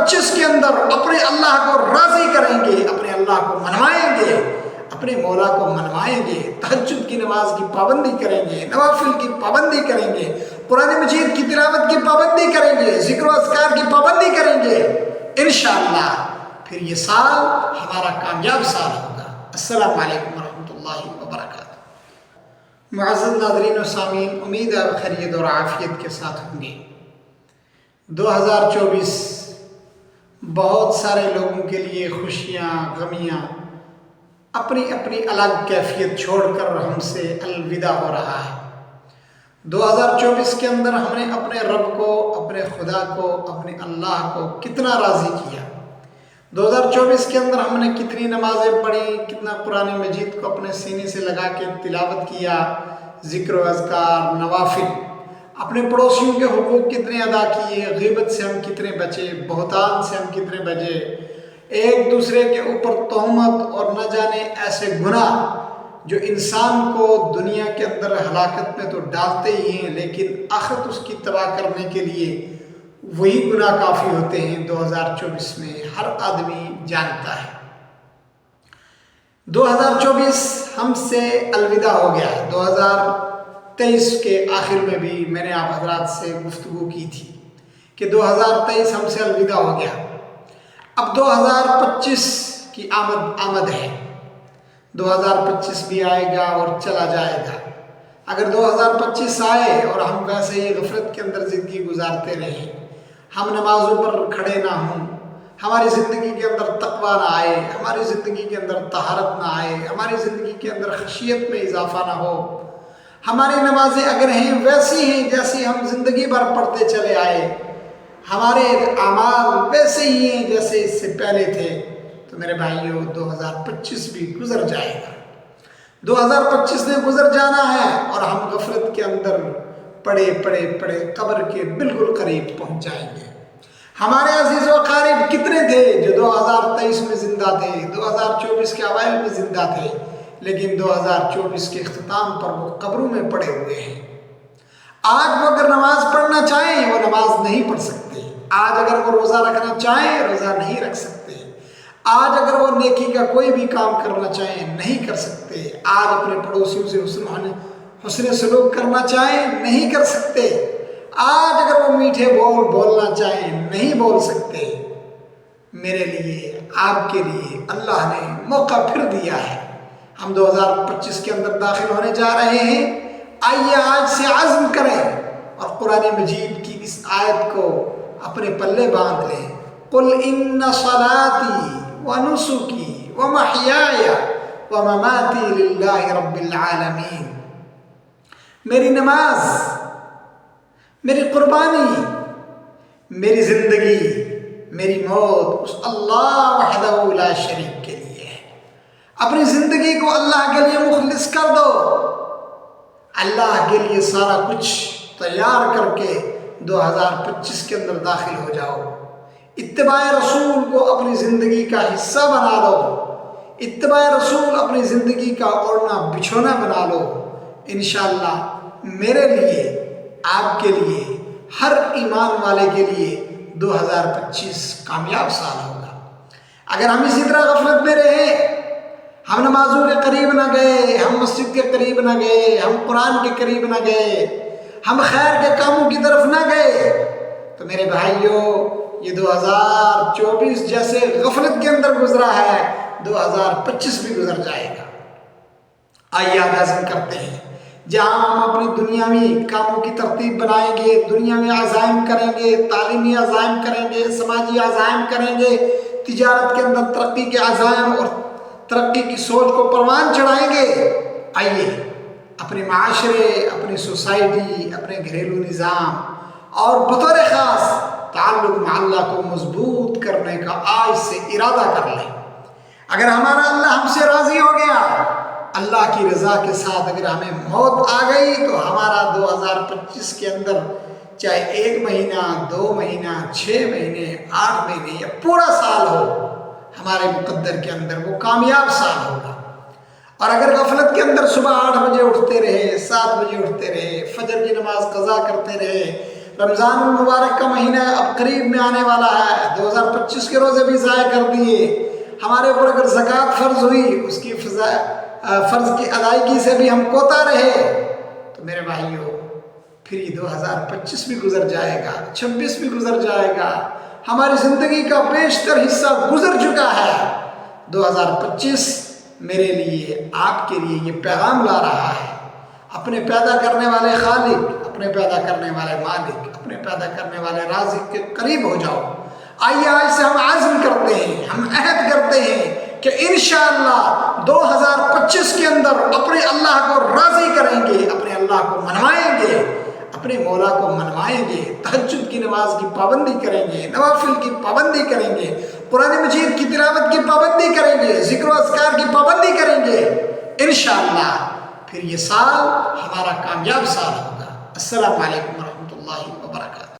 2025 کے اندر اپنے اللہ کو راضی کریں گے، اپنے اللہ کو منوائیں گے، اپنے مولا کو منوائیں گے، تہجد کی نماز کی پابندی کریں گے، نوافل کی پابندی کریں گے، قرآن مجید کی تلاوت کی پابندی کریں گے، ذکر و اذکار کی پابندی کریں گے، انشاءاللہ پھر یہ سال ہمارا کامیاب سال ہوگا۔ السلام علیکم ورحمۃ اللہ وبرکاتہ۔ معزز ناظرین و سامعین، امید ہے خیریت اور عافیت کے ساتھ ہوں گے۔ 2024 بہت سارے لوگوں کے لیے خوشیاں، غمیاں، اپنی اپنی الگ کیفیت چھوڑ کر ہم سے الوداع ہو رہا ہے۔ 2024 کے اندر ہم نے اپنے رب کو، اپنے خدا کو، اپنے اللہ کو کتنا راضی کیا۔ 2024 کے اندر ہم نے کتنی نمازیں پڑھی، کتنا قرآن مجید کو اپنے سینے سے لگا کے تلاوت کیا، ذکر و اذکار، نوافل، اپنے پڑوسیوں کے حقوق کتنے ادا کیے، غیبت سے ہم کتنے بچے، بہتان سے ہم کتنے بچے، ایک دوسرے کے اوپر تہمت اور نہ جانے ایسے گناہ جو انسان کو دنیا کے اندر ہلاکت میں تو ڈالتے ہی ہیں، لیکن آخرت اس کی تباہ کرنے کے لیے وہی گناہ کافی ہوتے ہیں، 2024 میں ہر آدمی جانتا ہے۔ 2024 ہم سے الوداع ہو گیا ہے۔ 2023 کے آخر میں بھی میں نے آپ حضرات سے گفتگو کی تھی کہ 2023 ہم سے الوداع ہو گیا، اب 2025 کی آمد ہے۔ 2025 بھی آئے گا اور چلا جائے گا۔ اگر 2025 آئے اور ہم ویسے ہی غفلت کے اندر زندگی گزارتے رہیں، ہم نمازوں پر کھڑے نہ ہوں، ہماری زندگی کے اندر تقویٰ نہ آئے، ہماری زندگی کے اندر طہارت نہ آئے، ہماری زندگی کے اندر خشیت میں اضافہ نہ ہو، ہماری نمازیں اگر ہیں ویسی ہیں جیسی ہم زندگی بھر پڑھتے چلے آئے، ہمارے اعمال ویسے ہی ہیں جیسے اس سے پہلے تھے، تو میرے بھائیوں 2025 بھی گزر جائے گا۔ 2025 نے گزر جانا ہے اور ہم غفلت کے اندر پڑے قبر کے بالکل قریب پہنچ جائیں گے۔ ہمارے عزیز و اقارب کتنے تھے جو 2023 میں زندہ تھے، 2024 کے اوائل میں زندہ تھے، لیکن 2024 کے اختتام پر وہ قبروں میں پڑے ہوئے ہیں۔ آج وہ اگر نماز پڑھنا چاہیں وہ نماز نہیں پڑھ سکتے، آج اگر وہ روزہ رکھنا چاہیں روزہ نہیں رکھ سکتے، آج اگر وہ نیکی کا کوئی بھی کام کرنا چاہیں نہیں کر سکتے، آج اپنے پڑوسیوں سے حسن سلوک کرنا چاہیں نہیں کر سکتے، آج اگر وہ میٹھے بول بولنا چاہیں نہیں بول سکتے۔ میرے لیے، آپ کے لیے اللہ نے موقع پھر دیا ہے۔ ہم 2025 کے اندر داخل ہونے جا رہے ہیں، آئیے آج سے عزم کریں اور قرآن مجید کی اس آیت کو اپنے پلے باندھ لیں۔ قُلْ إِنَّ صَلَاتِي وَنُسُكِي وَمَحْيَايَ وَمَمَاتِي لِلَّهِ رَبِّ الْعَالَمِينَ۔ میری نماز، میری قربانی، میری زندگی، میری موت اس اللہ وحدہ لا شریک کے لیے ہے۔ اپنی زندگی کو اللہ کے لیے مخلص کر دو، اللہ کے لیے سارا کچھ تیار کر کے 2025 کے اندر داخل ہو جاؤ۔ اتباع رسول کو اپنی زندگی کا حصہ بنا لو، اتباع رسول اپنی زندگی کا اوڑھنا بچھونا بنا لو۔ انشاءاللہ میرے لیے، آپ کے لیے، ہر ایمان والے کے لیے 2025 کامیاب سال ہوگا۔ اگر ہم اسی طرح غفلت میں رہے، ہم نمازوں کے قریب نہ گئے، ہم مسجد کے قریب نہ گئے، ہم قرآن کے قریب نہ گئے، ہم خیر کے کاموں کی طرف نہ گئے، تو میرے بھائیوں یہ 2024 جیسے غفلت کے اندر گزرا ہے، 2025 بھی گزر جائے گا۔ آئیے آج عزم کرتے ہیں، جہاں ہم اپنی دنیاوی کاموں کی ترتیب بنائیں گے، دنیاوی عزائم کریں گے، تعلیمی عزائم کریں گے، سماجی عزائم کریں گے، تجارت کے اندر ترقی کے عزائم اور ترقی کی سوچ کو پروان چڑھائیں گے۔ آئیے اپنے معاشرے، اپنی سوسائٹی، اپنے گھریلو نظام اور بطور خاص تعلق مع اللہ کو مضبوط کرنے کا آج سے ارادہ کر لیں۔ اگر ہمارا اللہ ہم سے راضی ہو گیا، اللہ کی رضا کے ساتھ اگر ہمیں موت آ گئی، تو ہمارا 2025 کے اندر چاہے 1 مہینہ، 2 مہینہ، 6 مہینے، 8 مہینے یا پورا سال ہو، ہمارے مقدر کے اندر وہ کامیاب سال ہوگا۔ اور اگر غفلت کے اندر صبح 8 بجے اٹھتے رہے، 7 بجے اٹھتے رہے، فجر کی نماز قضا کرتے رہے، رمضان المبارک کا مہینہ اب قریب میں آنے والا ہے، 2025 کے روزے بھی ضائع کر دیے، ہمارے اوپر اگر زکوٰۃ فرض ہوئی اس کی فرض کی ادائیگی سے بھی ہم کوتا رہے تو میرے بھائیوں پھر یہ 2025 بھی گزر جائے گا، 26 بھی گزر جائے گا، ہماری زندگی کا بیشتر حصہ گزر چکا ہے۔ 2025 میرے لیے آپ کے لیے یہ پیغام لا رہا ہے، اپنے پیدا کرنے والے خالق، اپنے پیدا کرنے والے مالک، اپنے پیدا کرنے والے رازق کے قریب ہو جاؤ۔ آئیے آج سے ہم عزم کرتے ہیں، ہم عہد کرتے ہیں کہ انشاءاللہ 2025 کے اندر اپنے اللہ کو راضی کریں گے، اپنے اللہ کو منوائیں گے، اپنے مولا کو منوائیں گے، تہجد کی نماز کی پابندی کریں گے، نوافل کی پابندی کریں گے، قرآن مجید کی تلاوت کی پابندی کریں گے، ذکر و اذکار کی پابندی کریں گے۔ انشاءاللہ پھر یہ سال ہمارا کامیاب سال ہوگا۔ السلام علیکم ورحمۃ اللہ۔